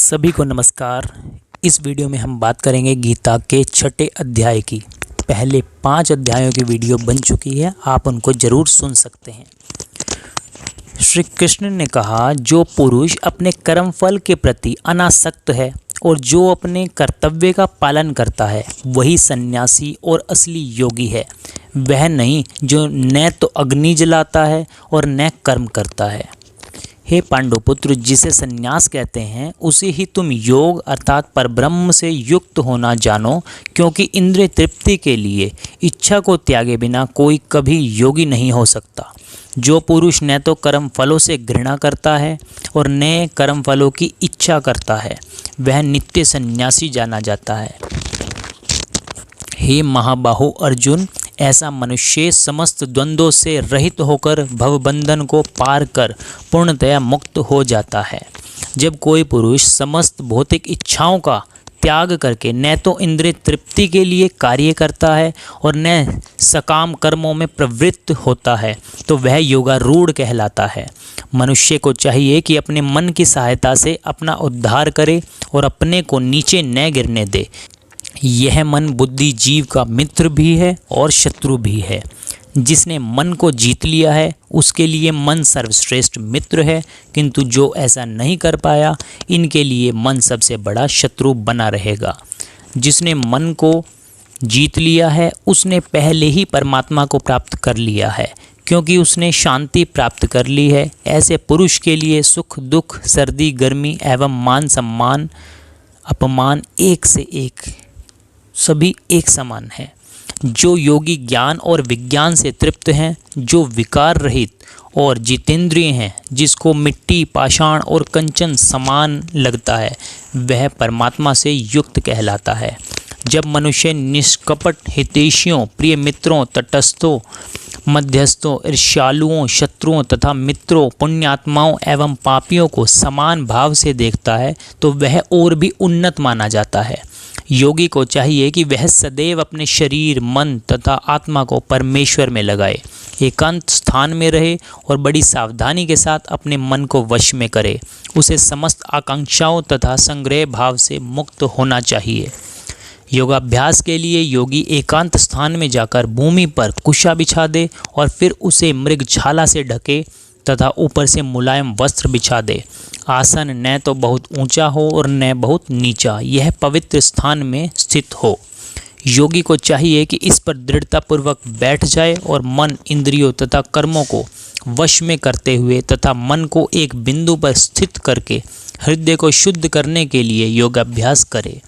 सभी को नमस्कार। इस वीडियो में हम बात करेंगे गीता के छठे अध्याय की। पहले 5 अध्यायों की वीडियो बन चुकी है, आप उनको जरूर सुन सकते हैं। श्री कृष्ण ने कहा, जो पुरुष अपने कर्मफल के प्रति अनासक्त है और जो अपने कर्तव्य का पालन करता है वही सन्यासी और असली योगी है। वह नहीं जो न तो अग्नि जलाता है और न कर्म करता है। हे पांडुपुत्र, जिसे सन्यास कहते हैं उसे ही तुम योग अर्थात परब्रह्म से युक्त होना जानो, क्योंकि इंद्रिय तृप्ति के लिए इच्छा को त्यागे बिना कोई कभी योगी नहीं हो सकता। जो पुरुष न तो कर्म फलों से घृणा करता है और न कर्म फलों की इच्छा करता है वह नित्य सन्यासी जाना जाता है। हे महाबाहो अर्जुन, ऐसा मनुष्य समस्त द्वंद्वों से रहित होकर भवबंधन को पार कर पूर्णतया मुक्त हो जाता है। जब कोई पुरुष समस्त भौतिक इच्छाओं का त्याग करके न तो इंद्रिय तृप्ति के लिए कार्य करता है और न सकाम कर्मों में प्रवृत्त होता है तो वह योगारूढ़ कहलाता है। मनुष्य को चाहिए कि अपने मन की सहायता से अपना उद्धार करे और अपने को नीचे न गिरने दे। यह मन बुद्धि जीव का मित्र भी है और शत्रु भी है। जिसने मन को जीत लिया है उसके लिए मन सर्वश्रेष्ठ मित्र है, किंतु जो ऐसा नहीं कर पाया इनके लिए मन सबसे बड़ा शत्रु बना रहेगा। जिसने मन को जीत लिया है उसने पहले ही परमात्मा को प्राप्त कर लिया है, क्योंकि उसने शांति प्राप्त कर ली है। ऐसे पुरुष के लिए सुख दुख, सर्दी गर्मी एवं मान सम्मान अपमान एक से एक सभी एक समान है। जो योगी ज्ञान और विज्ञान से तृप्त हैं, जो विकार रहित और जितेंद्रिय हैं, जिसको मिट्टी पाषाण और कंचन समान लगता है, वह परमात्मा से युक्त कहलाता है। जब मनुष्य निष्कपट हितैषियों, प्रिय मित्रों, तटस्थों, मध्यस्थों, ईर्ष्यालुओं, शत्रुओं तथा मित्रों, पुण्यात्माओं एवं पापियों को समान भाव से देखता है तो वह और भी उन्नत माना जाता है। योगी को चाहिए कि वह सदैव अपने शरीर, मन तथा आत्मा को परमेश्वर में लगाए, एकांत स्थान में रहे और बड़ी सावधानी के साथ अपने मन को वश में करे। उसे समस्त आकांक्षाओं तथा संग्रह भाव से मुक्त होना चाहिए। योगाभ्यास के लिए योगी एकांत स्थान में जाकर भूमि पर कुशा बिछा दे और फिर उसे मृगछाला से ढके तथा ऊपर से मुलायम वस्त्र बिछा दे। आसन न तो बहुत ऊंचा हो और न बहुत नीचा, यह पवित्र स्थान में स्थित हो। योगी को चाहिए कि इस पर दृढ़तापूर्वक बैठ जाए और मन, इंद्रियों तथा कर्मों को वश में करते हुए तथा मन को एक बिंदु पर स्थित करके हृदय को शुद्ध करने के लिए योगाभ्यास करे।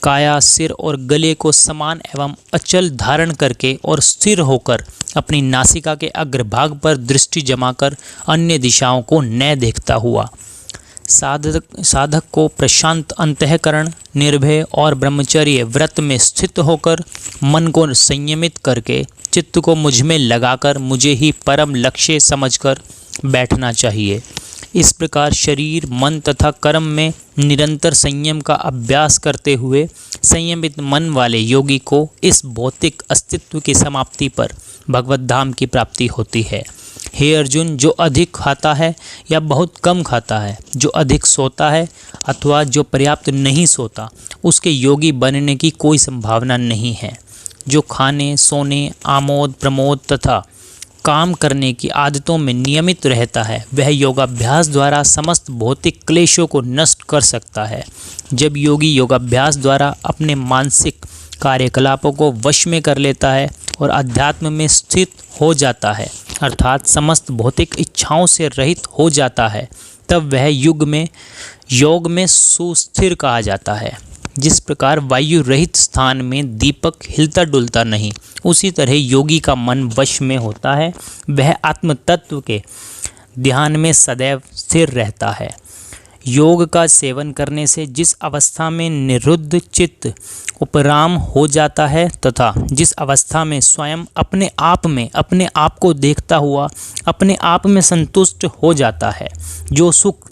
काया, सिर और गले को समान एवं अचल धारण करके और स्थिर होकर अपनी नासिका के अग्रभाग पर दृष्टि जमाकर अन्य दिशाओं को न देखता हुआ साधक को प्रशांत अंतःकरण, निर्भय और ब्रह्मचर्य व्रत में स्थित होकर मन को संयमित करके चित्त को मुझ में लगाकर मुझे ही परम लक्ष्य समझकर बैठना चाहिए। इस प्रकार शरीर, मन तथा कर्म में निरंतर संयम का अभ्यास करते हुए संयमित मन वाले योगी को इस भौतिक अस्तित्व की समाप्ति पर भगवत धाम की प्राप्ति होती है। हे अर्जुन, जो अधिक खाता है या बहुत कम खाता है, जो अधिक सोता है अथवा जो पर्याप्त नहीं सोता, उसके योगी बनने की कोई संभावना नहीं है। जो खाने, सोने, आमोद प्रमोद तथा काम करने की आदतों में नियमित रहता है वह योगाभ्यास द्वारा समस्त भौतिक क्लेशों को नष्ट कर सकता है। जब योगी योगाभ्यास द्वारा अपने मानसिक कार्यकलापों को वश में कर लेता है और अध्यात्म में स्थित हो जाता है अर्थात समस्त भौतिक इच्छाओं से रहित हो जाता है, तब वह योग में सुस्थिर कहा जाता है। जिस प्रकार वायु रहित स्थान में दीपक हिलता डुलता नहीं, उसी तरह योगी का मन वश में होता है। वह आत्म तत्व के ध्यान में सदैव स्थिर रहता है। योग का सेवन करने से जिस अवस्था में निरुद्ध चित्त उपराम हो जाता है तथा जिस अवस्था में स्वयं अपने आप को देखता हुआ अपने आप में संतुष्ट हो जाता है, जो सुख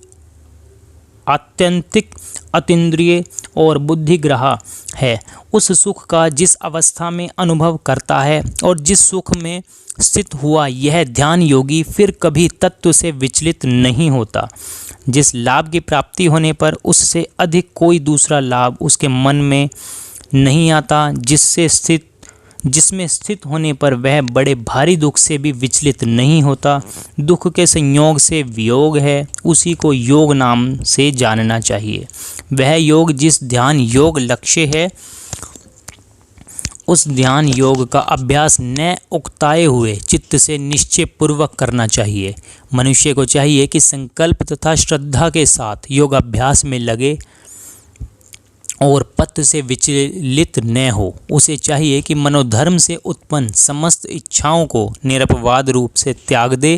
आत्यंतिक, अतीन्द्रिय और बुद्धिग्राह्य है। उस सुख का जिस अवस्था में अनुभव करता है और जिस सुख में स्थित हुआ यह ध्यान योगी फिर कभी तत्व से विचलित नहीं होता। जिस लाभ की प्राप्ति होने पर उससे अधिक कोई दूसरा लाभ उसके मन में नहीं आता, जिसमें स्थित होने पर वह बड़े भारी दुख से भी विचलित नहीं होता। दुख के संयोग से वियोग है, उसी को योग नाम से जानना चाहिए। वह योग जिस ध्यान योग लक्ष्य है, उस ध्यान योग का अभ्यास न उकताए हुए चित्त से निश्चय पूर्वक करना चाहिए। मनुष्य को चाहिए कि संकल्प तथा श्रद्धा के साथ योगाभ्यास में लगे और पथ से विचलित न हो। उसे चाहिए कि मनोधर्म से उत्पन्न समस्त इच्छाओं को निरपवाद रूप से त्याग दे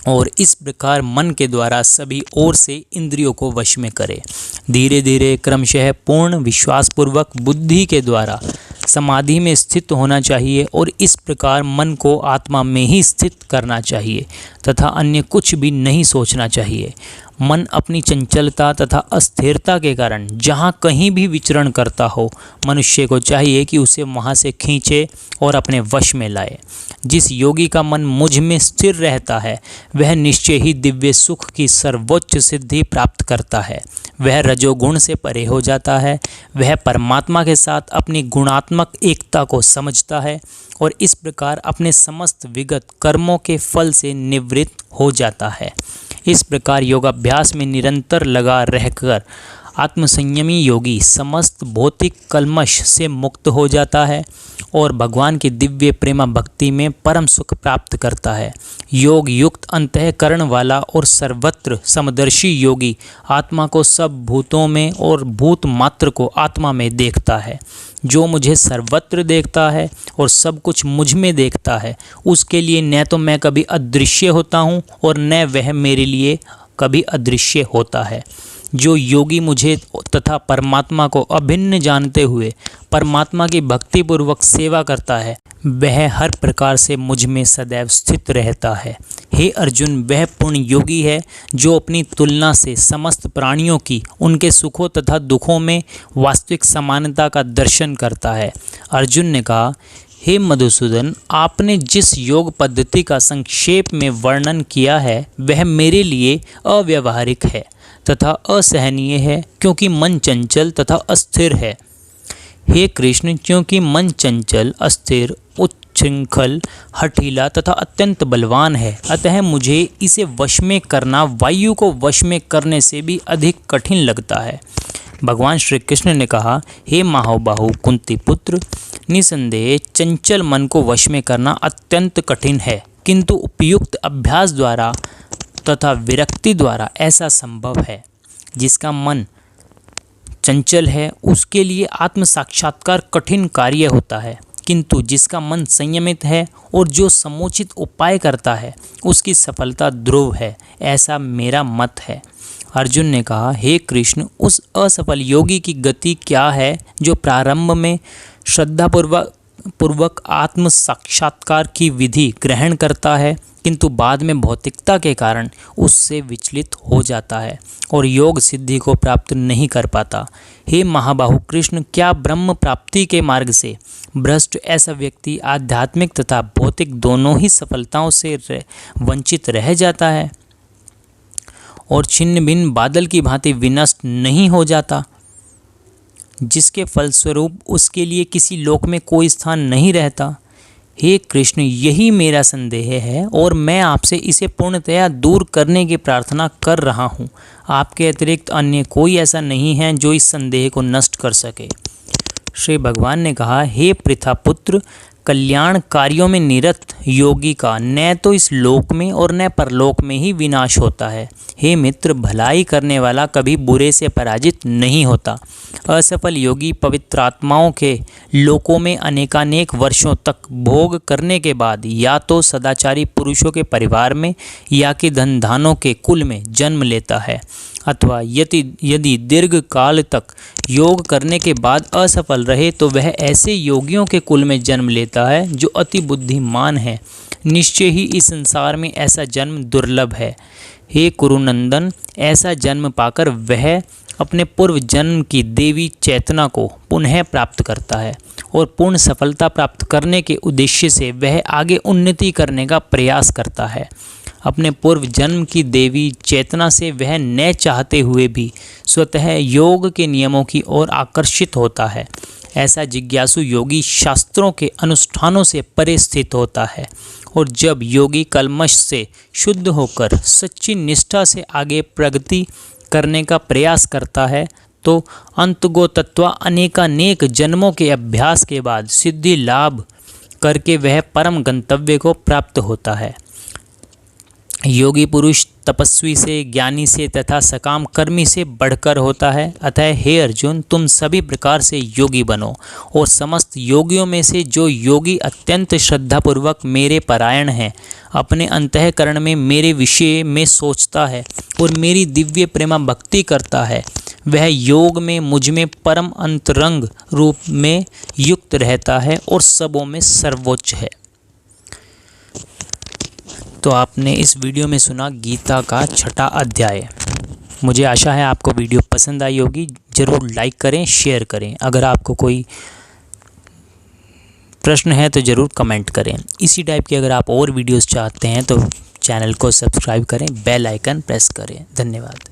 और इस प्रकार मन के द्वारा सभी ओर से इंद्रियों को वश में करे। धीरे धीरे क्रमशः पूर्ण विश्वासपूर्वक बुद्धि के द्वारा समाधि में स्थित होना चाहिए और इस प्रकार मन को आत्मा में ही स्थित करना चाहिए तथा अन्य कुछ भी नहीं सोचना चाहिए। मन अपनी चंचलता तथा अस्थिरता के कारण जहाँ कहीं भी विचरण करता हो, मनुष्य को चाहिए कि उसे वहाँ से खींचे और अपने वश में लाए। जिस योगी का मन मुझ में स्थिर रहता है वह निश्चय ही दिव्य सुख की सर्वोच्च सिद्धि प्राप्त करता है। वह रजोगुण से परे हो जाता है। वह परमात्मा के साथ अपनी गुणात्मक एकता को समझता है और इस प्रकार अपने समस्त विगत कर्मों के फल से निवृत्त हो जाता है। इस प्रकार योगाभ्यास में निरंतर लगा रहकर आत्मसंयमी योगी समस्त भौतिक कल्मश से मुक्त हो जाता है और भगवान की दिव्य प्रेमा भक्ति में परम सुख प्राप्त करता है। योग युक्त अंतःकरण वाला और सर्वत्र समदर्शी योगी आत्मा को सब भूतों में और भूत मात्र को आत्मा में देखता है। जो मुझे सर्वत्र देखता है और सब कुछ मुझ में देखता है, उसके लिए न तो मैं कभी अदृश्य होता हूँ और न वह मेरे लिए कभी अदृश्य होता है। जो योगी मुझे तथा परमात्मा को अभिन्न जानते हुए परमात्मा की भक्ति पूर्वक सेवा करता है, वह हर प्रकार से मुझ में सदैव स्थित रहता है। हे अर्जुन, वह पूर्ण योगी है जो अपनी तुलना से समस्त प्राणियों की उनके सुखों तथा दुखों में वास्तविक समानता का दर्शन करता है। अर्जुन ने कहा, हे मधुसूदन, आपने जिस योग पद्धति का संक्षेप में वर्णन किया है वह मेरे लिए अव्यावहारिक है तथा असहनीय है, क्योंकि मन चंचल तथा अस्थिर है। हे कृष्ण, क्योंकि मन चंचल, अस्थिर, उच्छृंखल, हठीला तथा अत्यंत बलवान है, अतः मुझे इसे वश में करना वायु को वश में करने से भी अधिक कठिन लगता है। भगवान श्री कृष्ण ने कहा, हे महाबाहु कुंती पुत्र, निसंदेह चंचल मन को वश में करना अत्यंत कठिन है, किंतु उपयुक्त अभ्यास द्वारा तथा विरक्ति द्वारा ऐसा संभव है। जिसका मन चंचल है उसके लिए आत्म साक्षात्कार कठिन कार्य होता है, किंतु जिसका मन संयमित है और जो समुचित उपाय करता है उसकी सफलता ध्रुव है, ऐसा मेरा मत है। अर्जुन ने कहा, हे कृष्ण, उस असफल योगी की गति क्या है जो प्रारंभ में श्रद्धापूर्वक आत्म साक्षात्कार की विधि ग्रहण करता है, किंतु बाद में भौतिकता के कारण उससे विचलित हो जाता है और योग सिद्धि को प्राप्त नहीं कर पाता। हे महाबाहु कृष्ण, क्या ब्रह्म प्राप्ति के मार्ग से भ्रष्ट ऐसा व्यक्ति आध्यात्मिक तथा भौतिक दोनों ही सफलताओं से वंचित रह जाता है और छिन्न भिन्न बादल की भांति विनष्ट नहीं हो जाता, जिसके फलस्वरूप उसके लिए किसी लोक में कोई स्थान नहीं रहता? हे कृष्ण, यही मेरा संदेह है और मैं आपसे इसे पूर्णतया दूर करने की प्रार्थना कर रहा हूँ। आपके अतिरिक्त अन्य कोई ऐसा नहीं है जो इस संदेह को नष्ट कर सके। श्री भगवान ने कहा, हे पृथा पुत्र, कल्याण कार्यों में निरत योगी का न तो इस लोक में और न परलोक में ही विनाश होता है। हे मित्र, भलाई करने वाला कभी बुरे से पराजित नहीं होता। असफल योगी पवित्र आत्माओं के लोकों में अनेकानेक वर्षों तक भोग करने के बाद या तो सदाचारी पुरुषों के परिवार में या कि धनधानों के कुल में जन्म लेता है अथवा यदि दीर्घ काल तक योग करने के बाद असफल रहे तो वह ऐसे योगियों के कुल में जन्म लेता है जो अति बुद्धिमान है। निश्चय ही इस संसार में ऐसा जन्म दुर्लभ है। हे कुरुनंदन, ऐसा जन्म पाकर वह अपने पूर्व जन्म की देवी चेतना को पुनः प्राप्त करता है और पूर्ण सफलता प्राप्त करने के उद्देश्य से वह आगे उन्नति करने का प्रयास करता है। अपने पूर्व जन्म की देवी चेतना से वह न चाहते हुए भी स्वतः योग के नियमों की ओर आकर्षित होता है। ऐसा जिज्ञासु योगी शास्त्रों के अनुष्ठानों से परे स्थित होता है और जब योगी कल्मश से शुद्ध होकर सच्ची निष्ठा से आगे प्रगति करने का प्रयास करता है तो अंतगो तत्वा अनेकानेक जन्मों के अभ्यास के बाद सिद्धि लाभ करके वह परम गंतव्य को प्राप्त होता है। योगी पुरुष तपस्वी से, ज्ञानी से तथा सकाम कर्मी से बढ़कर होता है। अतः हे अर्जुन, तुम सभी प्रकार से योगी बनो और समस्त योगियों में से जो योगी अत्यंत श्रद्धापूर्वक मेरे परायण है, अपने अंतःकरण में मेरे विषय में सोचता है और मेरी दिव्य प्रेमा भक्ति करता है, वह योग में मुझ में परम अंतरंग रूप में युक्त रहता है और सबों में सर्वोच्च है। तो आपने इस वीडियो में सुना गीता का 6वां अध्याय। मुझे आशा है आपको वीडियो पसंद आई होगी। ज़रूर लाइक करें, शेयर करें। अगर आपको कोई प्रश्न है तो ज़रूर कमेंट करें। इसी टाइप की अगर आप और वीडियोस चाहते हैं तो चैनल को सब्सक्राइब करें, बेल आइकन प्रेस करें। धन्यवाद।